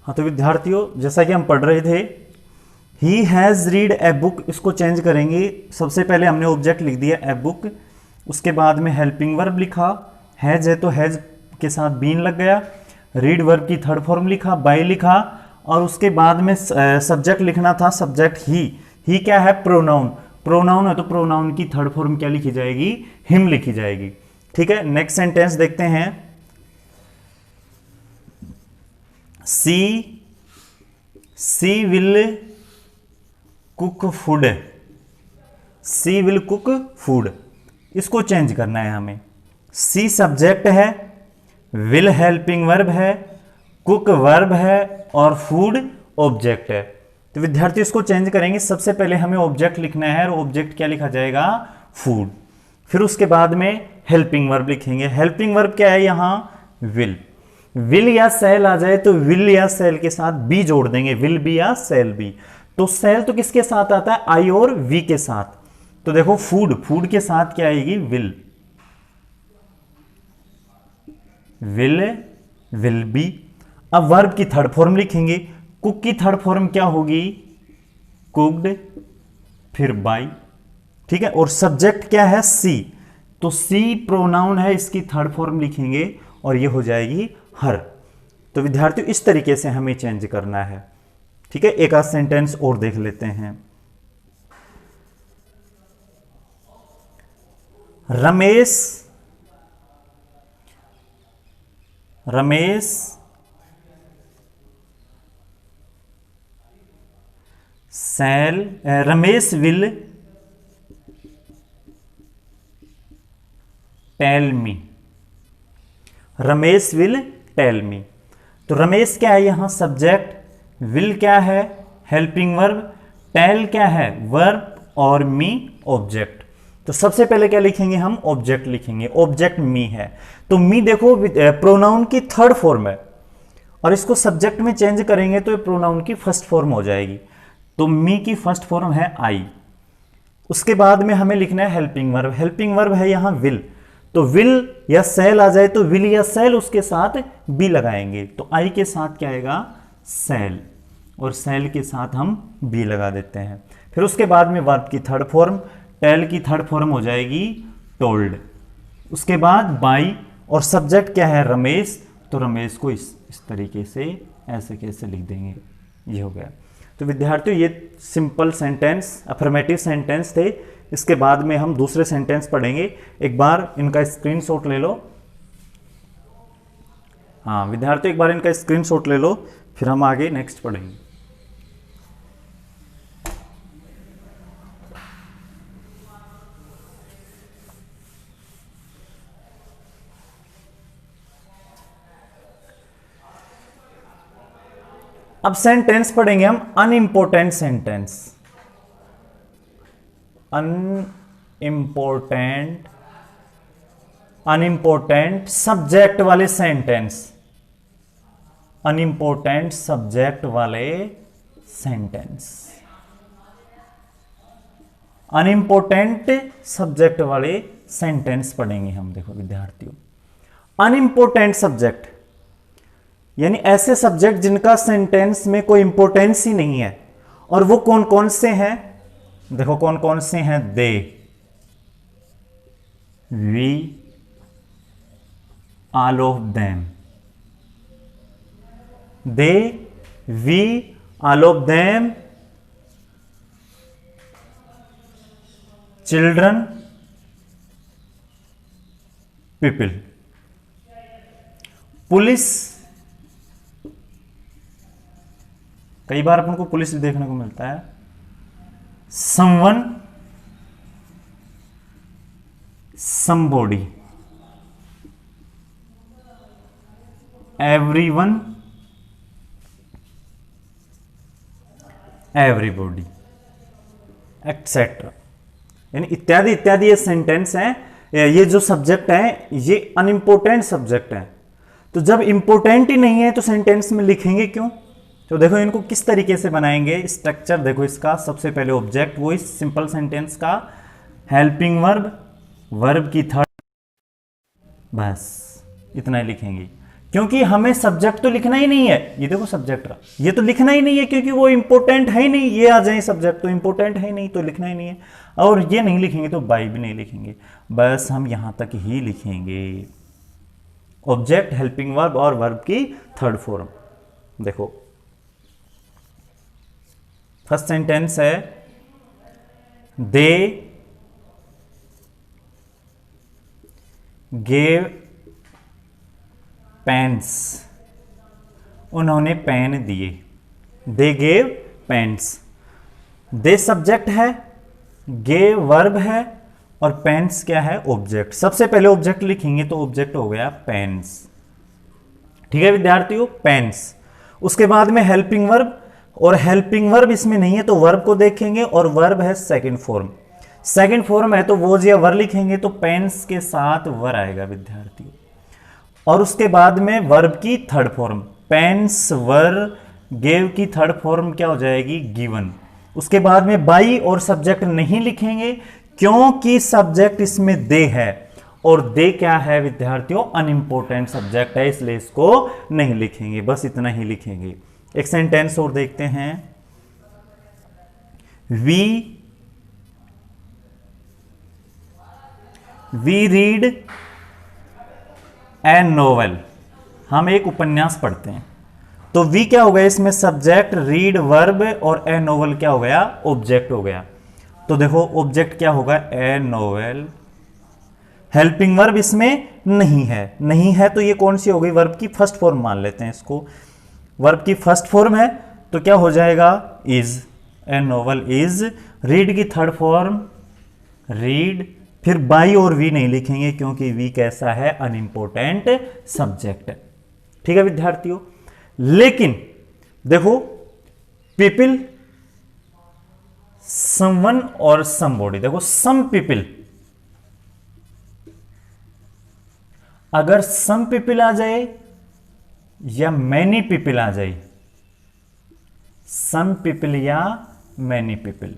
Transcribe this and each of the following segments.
हाँ तो विद्यार्थियों, जैसा कि हम पढ़ रहे थे, he has read a book, इसको चेंज करेंगे। सबसे पहले हमने ऑब्जेक्ट लिख दिया ए बुक, उसके बाद में हेल्पिंग वर्ब लिखा, हैज़ है तो हैज़ के साथ बीन लग गया, रीड वर्ब की थर्ड फॉर्म लिखा, बाय लिखा, और उसके बाद में सब्जेक्ट लिखना था, सब्जेक्ट ही क्या है, प्रोनाउन। प्रोनाउन है तो प्रोनाउन की थर्ड फॉर्म क्या लिखी जाएगी, हिम लिखी जाएगी। ठीक है, नेक्स्ट सेंटेंस देखते हैं। She will cook food, she will cook food, इसको चेंज करना है हमें। सी सब्जेक्ट है, विल हेल्पिंग वर्ब है, कुक वर्ब है, और फूड ऑब्जेक्ट है। तो विद्यार्थी इसको चेंज करेंगे। सबसे पहले हमें ऑब्जेक्ट लिखना है, और ऑब्जेक्ट क्या लिखा जाएगा, फूड। फिर उसके बाद में हेल्पिंग वर्ब लिखेंगे। हेल्पिंग वर्ब क्या है यहां, विल या सेल आ जाए तो विल या सेल के साथ बी जोड़ देंगे, विल बी या सेल बी। तो सेल तो किसके साथ आता है, आई और वी के साथ। तो देखो फूड के साथ क्या आएगी, विल बी। अब वर्ब की थर्ड फॉर्म लिखेंगे। कुक की थर्ड फॉर्म क्या होगी, कुक्ड, फिर बाय। ठीक है, और सब्जेक्ट क्या है, सी, तो सी प्रोनाउन है, इसकी थर्ड फॉर्म लिखेंगे और ये हो जाएगी हर। तो विद्यार्थियों इस तरीके से हमें चेंज करना है। ठीक है, एक आध सेंटेंस और देख लेते हैं। Ramesh will tell me, Ramesh will tell me. तो रमेश क्या है यहां, सब्जेक्ट, विल क्या है, हेल्पिंग वर्ब, टेल क्या है, वर्ब, और मी ऑब्जेक्ट। तो सबसे पहले क्या लिखेंगे हम, ऑब्जेक्ट लिखेंगे। ऑब्जेक्ट मी है, तो मी देखो प्रोनाउन की थर्ड फॉर्म है, और इसको सब्जेक्ट में चेंज करेंगे तो ये प्रोनाउन की फर्स्ट फॉर्म हो जाएगी। तो मी की फर्स्ट फॉर्म है आई। उसके बाद में हमें लिखना है हेल्पिंग वर्ब। हेल्पिंग वर्ब है यहां विल, तो विल या सेल आ जाए तो विल या सेल उसके साथ बी लगाएंगे। तो आई के साथ क्या आएगा, सेल, और सेल के साथ हम बी लगा देते हैं। फिर उसके बाद में वर्ब की थर्ड फॉर्म, टेल की थर्ड फॉर्म हो जाएगी टोल्ड। उसके बाद बाई, और सब्जेक्ट क्या है, रमेश, तो रमेश को इस तरीके से ऐसे कैसे लिख देंगे, ये हो गया। तो विद्यार्थियों ये सिंपल सेंटेंस, अफर्मेटिव सेंटेंस थे। इसके बाद में हम दूसरे सेंटेंस पढ़ेंगे। एक बार इनका स्क्रीनशॉट ले लो। हाँ विद्यार्थियों, एक बार इनका स्क्रीनशॉट ले लो, फिर हम आगे नेक्स्ट पढ़ेंगे। अब सेंटेंस पढ़ेंगे हम अनइम्पोर्टेंट सेंटेंस। अनइम्पोर्टेंट सब्जेक्ट वाले सेंटेंस, अनइम्पोर्टेंट सब्जेक्ट वाले सेंटेंस, अनइम्पोर्टेंट सब्जेक्ट वाले सेंटेंस पढ़ेंगे हम। देखो विद्यार्थियों, अनइम्पोर्टेंट सब्जेक्ट यानी ऐसे सब्जेक्ट जिनका सेंटेंस में कोई इंपॉर्टेंस ही नहीं है। और वो कौन कौन से हैं, देखो कौन कौन से हैं, they, we, all of them, they, we, all of them, children, people, police, कई बार अपन को पुलिस भी देखने को मिलता है, someone, somebody, everyone, everybody, etcetera, यानी इत्यादि इत्यादि ये सेंटेंस हैं। ये जो सब्जेक्ट हैं ये अनइम्पोर्टेंट सब्जेक्ट हैं। तो जब इंपॉर्टेंट ही नहीं है तो सेंटेंस में लिखेंगे क्यों। तो देखो इनको किस तरीके से बनाएंगे, स्ट्रक्चर देखो इसका। सबसे पहले ऑब्जेक्ट, वो इस सिंपल सेंटेंस का, हेल्पिंग वर्ब, वर्ब की थर्ड, बस इतना ही लिखेंगे। क्योंकि हमें सब्जेक्ट तो लिखना ही नहीं है। ये देखो सब्जेक्ट रहा, ये तो लिखना ही नहीं है क्योंकि वो इंपॉर्टेंट है ही नहीं। ये आ जाए सब्जेक्ट तो इंपॉर्टेंट है ही नहीं, तो लिखना ही नहीं है। और ये नहीं लिखेंगे तो बाई भी नहीं लिखेंगे, बस हम यहां तक ही लिखेंगे। ऑब्जेक्ट, हेल्पिंग वर्ब और वर्ब की थर्ड फॉर्म। देखो फर्स्ट सेंटेंस है दे गेव पेन्स, उन्होंने पेन दिए। They gave pens, they subject है, गेव वर्ब है और पेन्स क्या है? ऑब्जेक्ट। सबसे पहले ऑब्जेक्ट लिखेंगे तो ऑब्जेक्ट हो गया पेन्स। ठीक है विद्यार्थियों, पेन्स। उसके बाद में हेल्पिंग वर्ब, और हेल्पिंग वर्ब इसमें नहीं है तो वर्ब को देखेंगे, और वर्ब है सेकंड फॉर्म। सेकंड फॉर्म है तो वोज या वर लिखेंगे तो पेन्स के साथ वर आएगा विद्यार्थियों। और उसके बाद में वर्ब की थर्ड फॉर्म, पेन्स वर गेव की थर्ड फॉर्म क्या हो जाएगी? गिवन। उसके बाद में बाई और सब्जेक्ट नहीं लिखेंगे क्योंकि सब्जेक्ट इसमें दे है, और दे क्या है विद्यार्थियों? अनइंपॉर्टेंट सब्जेक्ट है, इसलिए इसको नहीं लिखेंगे, बस इतना ही लिखेंगे। एक सेंटेंस और देखते हैं। वी रीड ए नोवेल, हम एक उपन्यास पढ़ते हैं। तो वी क्या हो गया इसमें? सब्जेक्ट, रीड वर्ब और ए नोवेल क्या हो गया? ऑब्जेक्ट हो गया। तो देखो ऑब्जेक्ट क्या होगा? ए नोवेल। हेल्पिंग वर्ब इसमें नहीं है, नहीं है तो ये कौन सी हो गई? वर्ब की फर्स्ट फॉर्म मान लेते हैं इसको। वर्ब की फर्स्ट फॉर्म है तो क्या हो जाएगा? Is. A novel is. Read की थर्ड फॉर्म रीड। फिर बाई और वी नहीं लिखेंगे क्योंकि वी कैसा है? अनइंपॉर्टेंट सब्जेक्ट है। ठीक है विद्यार्थियों, लेकिन देखो पीपल, समवन और समबॉडी। देखो सम पीपल, अगर सम पीपल आ जाए या मैनी पीपल आ जाए, सम पीपल या मैनी पीपल,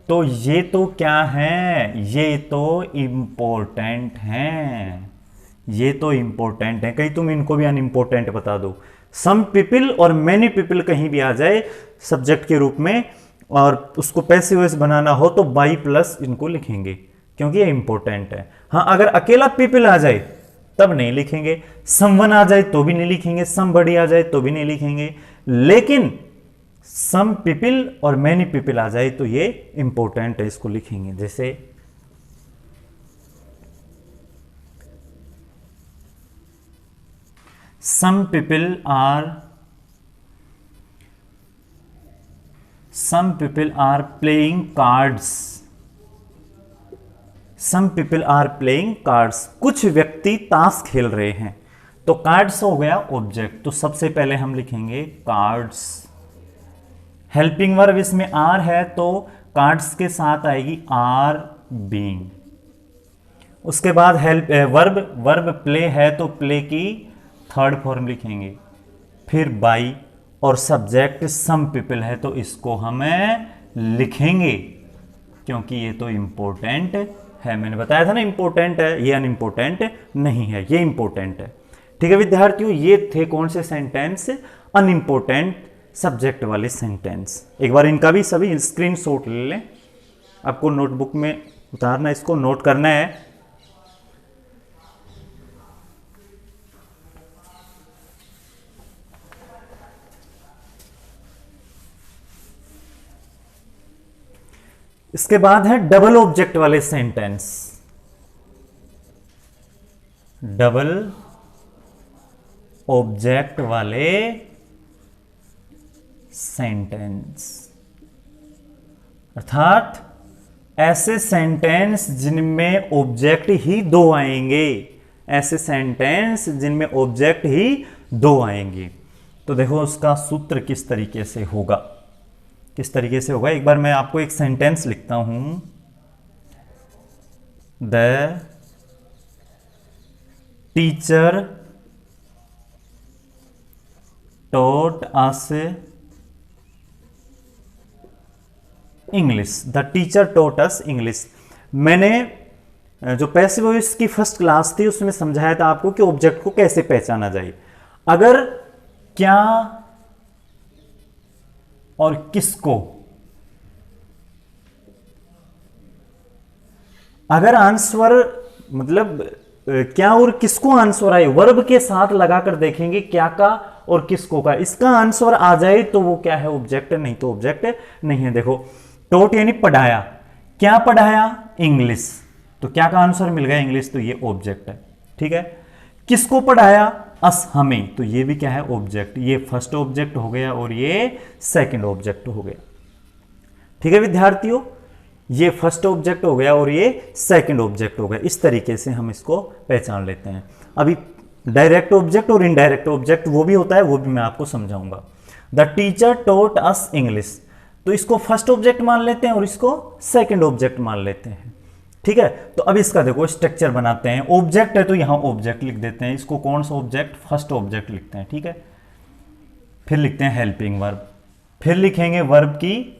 तो ये तो क्या है? ये तो इंपॉर्टेंट हैं, ये तो इंपॉर्टेंट है। कहीं तुम इनको भी अनइंपॉर्टेंट बता दो। सम पीपल और मैनी पीपल कहीं भी आ जाए सब्जेक्ट के रूप में और उसको पैसिव वॉइस बनाना हो तो बाई प्लस इनको लिखेंगे क्योंकि ये इंपॉर्टेंट है। हाँ, अगर अकेला पीपल आ जाए तब नहीं लिखेंगे, समवन आ जाए तो भी नहीं लिखेंगे, समबडी आ जाए तो भी नहीं लिखेंगे, लेकिन सम पीपल और मैनी पीपल आ जाए तो ये इंपॉर्टेंट है, इसको लिखेंगे। जैसे some people are playing cards, some people are playing cards, कुछ व्यक्ति ताश खेल रहे हैं। तो कार्ड्स हो गया ऑब्जेक्ट, तो सबसे पहले हम लिखेंगे कार्ड्स। हेल्पिंग वर्ब इसमें आर है तो कार्ड्स के साथ आएगी आर बीइंग। उसके बाद वर्ब प्ले है तो प्ले की थर्ड फॉर्म लिखेंगे। फिर बाई और सब्जेक्ट सम पीपल है तो इसको हमें लिखेंगे क्योंकि ये तो इंपॉर्टेंट है। मैंने बताया था ना इंपॉर्टेंट है, ये अनइंपॉर्टेंट नहीं है, ये इंपॉर्टेंट है। ठीक है विद्यार्थियों, ये थे कौन से सेंटेंस? अनइंपॉर्टेंट सब्जेक्ट वाले सेंटेंस। एक बार इनका भी सभी स्क्रीनशॉट ले लें, आपको नोटबुक में उतारना, इसको नोट करना है। इसके बाद है डबल ऑब्जेक्ट वाले सेंटेंस। डबल ऑब्जेक्ट वाले सेंटेंस अर्थात ऐसे सेंटेंस जिनमें ऑब्जेक्ट ही दो आएंगे, ऐसे सेंटेंस जिनमें ऑब्जेक्ट ही दो आएंगे। तो देखो उसका सूत्र किस तरीके से होगा, किस तरीके से होगा। एक बार मैं आपको एक सेंटेंस लिखता हूं। The teacher taught us English. The teacher taught us English. मैंने जो पैसिव वॉइस की फर्स्ट क्लास थी उसमें समझाया था आपको कि ऑब्जेक्ट को कैसे पहचाना जाए। अगर क्या और किसको, अगर आंसर मतलब क्या और किसको आंसर आए, वर्ब के साथ लगाकर देखेंगे क्या का और किसको का, इसका आंसर आ जाए तो वो क्या है, ऑब्जेक्ट, नहीं तो ऑब्जेक्ट नहीं है। देखो टोट यानी पढ़ाया, क्या पढ़ाया, इंग्लिश, तो क्या का आंसर मिल गया, इंग्लिश, तो ये ऑब्जेक्ट है। ठीक है, किसको पढ़ाया, अस, हमें, तो ये भी क्या है, ऑब्जेक्ट, ये फर्स्ट ऑब्जेक्ट हो गया और ये सेकंड ऑब्जेक्ट हो गया। ठीक है विद्यार्थियों, ये फर्स्ट ऑब्जेक्ट हो गया और ये सेकंड ऑब्जेक्ट हो गया। इस तरीके से हम इसको पहचान लेते हैं। अभी डायरेक्ट ऑब्जेक्ट और इनडायरेक्ट ऑब्जेक्ट वो भी होता है, वो भी मैं आपको समझाऊंगा। The teacher taught us English, तो इसको फर्स्ट ऑब्जेक्ट मान लेते हैं और इसको सेकंड ऑब्जेक्ट मान लेते हैं। ठीक है, तो अब इसका देखो स्ट्रक्चर बनाते हैं। ऑब्जेक्ट है तो यहां ऑब्जेक्ट लिख देते हैं, इसको कौन सा ऑब्जेक्ट, फर्स्ट ऑब्जेक्ट लिखते हैं। ठीक है, फिर लिखते हैं हेल्पिंग वर्ब, फिर लिखेंगे वर्ब की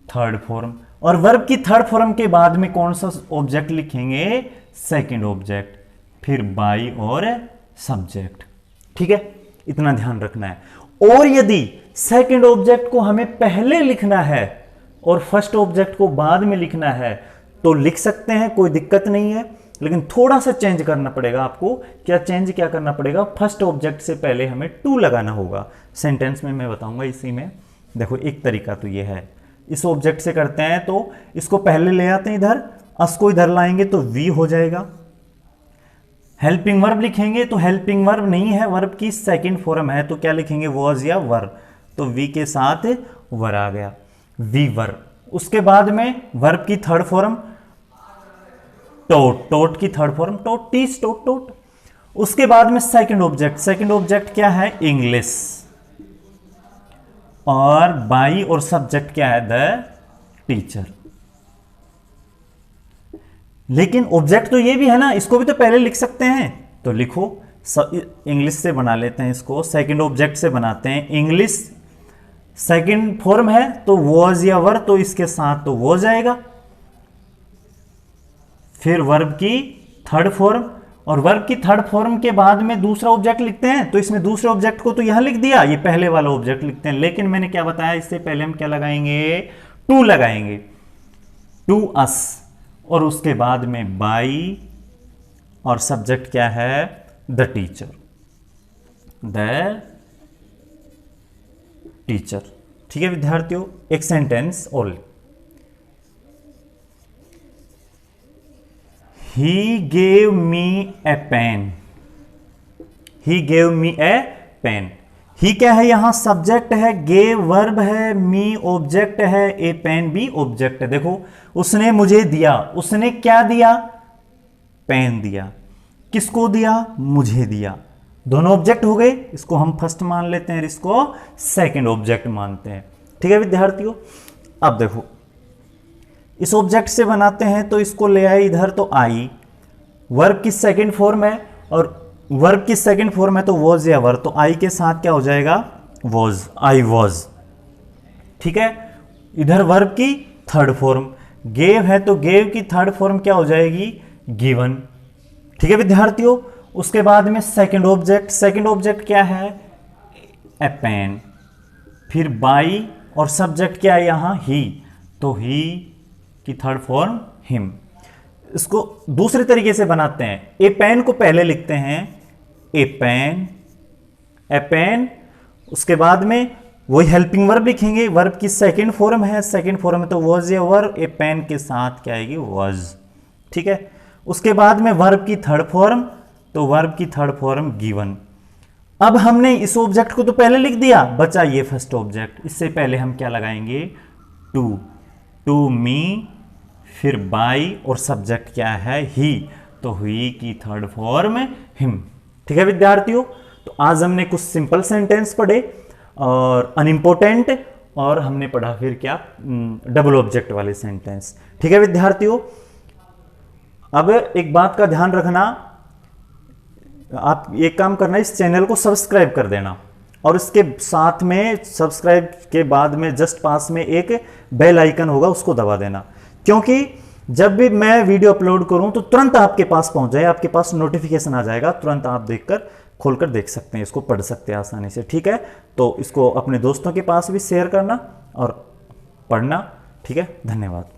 थर्ड फॉर्म, और वर्ब की थर्ड फॉर्म के बाद में कौन सा ऑब्जेक्ट लिखेंगे, सेकंड ऑब्जेक्ट, फिर बाई और सब्जेक्ट। ठीक है, इतना ध्यान रखना है। और यदि सेकंड ऑब्जेक्ट को हमें पहले लिखना है और फर्स्ट ऑब्जेक्ट को बाद में लिखना है तो लिख सकते हैं, कोई दिक्कत नहीं है, लेकिन थोड़ा सा चेंज करना पड़ेगा आपको। क्या चेंज क्या करना पड़ेगा, फर्स्ट ऑब्जेक्ट से पहले हमें टू लगाना होगा। सेंटेंस में मैं बताऊंगा इसी में। देखो एक तरीका तो ये है, इस ऑब्जेक्ट से करते हैं तो इसको पहले ले आते हैं इधर, अस को इधर लाएंगे तो वी हो जाएगा। हेल्पिंग वर्ब लिखेंगे तो हेल्पिंग वर्ब नहीं है, वर्ब की सेकंड फॉर्म है, तो क्या लिखेंगे, वॉज या वर, तो वी के साथ वर आ गया, वी वर। उसके बाद में वर्ब की थर्ड फॉर्म टोट, टोट की थर्ड फॉर्म टोट, टीच, टोट, टोट। उसके बाद में सेकंड ऑब्जेक्ट, सेकंड ऑब्जेक्ट क्या है, इंग्लिश, और बाई और सब्जेक्ट क्या है, द टीचर। लेकिन ऑब्जेक्ट तो ये भी है ना, इसको भी तो पहले लिख सकते हैं, तो लिखो इंग्लिश से बना लेते हैं इसको, सेकंड ऑब्जेक्ट से बनाते हैं। इंग्लिश सेकंड फॉर्म है तो वॉज या वर, तो इसके साथ तो वॉज आएगा। फिर वर्ब की थर्ड फॉर्म, और वर्ब की थर्ड फॉर्म के बाद में दूसरा ऑब्जेक्ट लिखते हैं, तो इसमें दूसरे ऑब्जेक्ट को तो यहां लिख दिया, ये पहले वाला ऑब्जेक्ट लिखते हैं। लेकिन मैंने क्या बताया, इससे पहले हम क्या लगाएंगे, टू लगाएंगे, टू अस, और उसके बाद में बाई, और सब्जेक्ट क्या है, द टीचर, द टीचर। ठीक है विद्यार्थियों, एक सेंटेंस और, He gave me a pen. He gave me a pen. He क्या है, यहां सब्जेक्ट है, gave वर्ब है, me ऑब्जेक्ट है, a pen भी ऑब्जेक्ट है। देखो उसने मुझे दिया, उसने क्या दिया, पेन दिया। किसको दिया, मुझे दिया। दोनों ऑब्जेक्ट हो गए, इसको हम फर्स्ट मान लेते हैं, इसको सेकंड ऑब्जेक्ट मानते हैं। ठीक है विद्यार्थियों, अब देखो इस ऑब्जेक्ट से बनाते हैं तो इसको ले आए इधर, तो आई, वर्ब की सेकंड फॉर्म है, और वर्ब की सेकंड फॉर्म है तो वॉज या वर, तो आई के साथ क्या हो जाएगा, वॉज, आई वॉज। ठीक है, इधर वर्ब की थर्ड फॉर्म, गेव है तो गेव की थर्ड फॉर्म क्या हो जाएगी, गिवन। ठीक है विद्यार्थियों, उसके बाद में सेकंड ऑब्जेक्ट, सेकंड ऑब्जेक्ट क्या है, ए पेन, फिर बाई, और सब्जेक्ट क्या है यहां, ही, तो ही की थर्ड फॉर्म हिम। इसको दूसरे तरीके से बनाते हैं, ए पेन को पहले लिखते हैं, ए पेन, ए पेन, उसके बाद में वही हेल्पिंग वर्ब लिखेंगे, वर्ब की सेकंड फॉर्म है, सेकंड फॉर्म है तो वॉज या वर, ए पेन के साथ क्या आएगी, वॉज। ठीक है, उसके बाद में वर्ब की थर्ड फॉर्म, तो वर्ब की थर्ड फॉर्म गिवन। अब हमने इस ऑब्जेक्ट को तो पहले लिख दिया, बचा ये फर्स्ट ऑब्जेक्ट, इससे पहले हम क्या लगाएंगे, टू, टू मी, फिर बाई, और सब्जेक्ट क्या है, ही, तो हुई की थर्ड फॉर्म हिम। ठीक है विद्यार्थियों, तो आज हमने कुछ सिंपल सेंटेंस पढ़े और अनइम्पोर्टेंट, और हमने पढ़ा फिर क्या, डबल ऑब्जेक्ट वाले सेंटेंस। ठीक है विद्यार्थियों, अब एक बात का ध्यान रखना, आप एक काम करना, इस चैनल को सब्सक्राइब कर देना, और इसके साथ में सब्सक्राइब के बाद में जस्ट पास में एक बेल आइकन होगा, उसको दबा देना, क्योंकि जब भी मैं वीडियो अपलोड करूं तो तुरंत आपके पास पहुंच जाए, आपके पास नोटिफिकेशन आ जाएगा, तुरंत आप देखकर खोलकर देख सकते हैं, इसको पढ़ सकते हैं आसानी से। ठीक है, तो इसको अपने दोस्तों के पास भी शेयर करना और पढ़ना। ठीक है, धन्यवाद।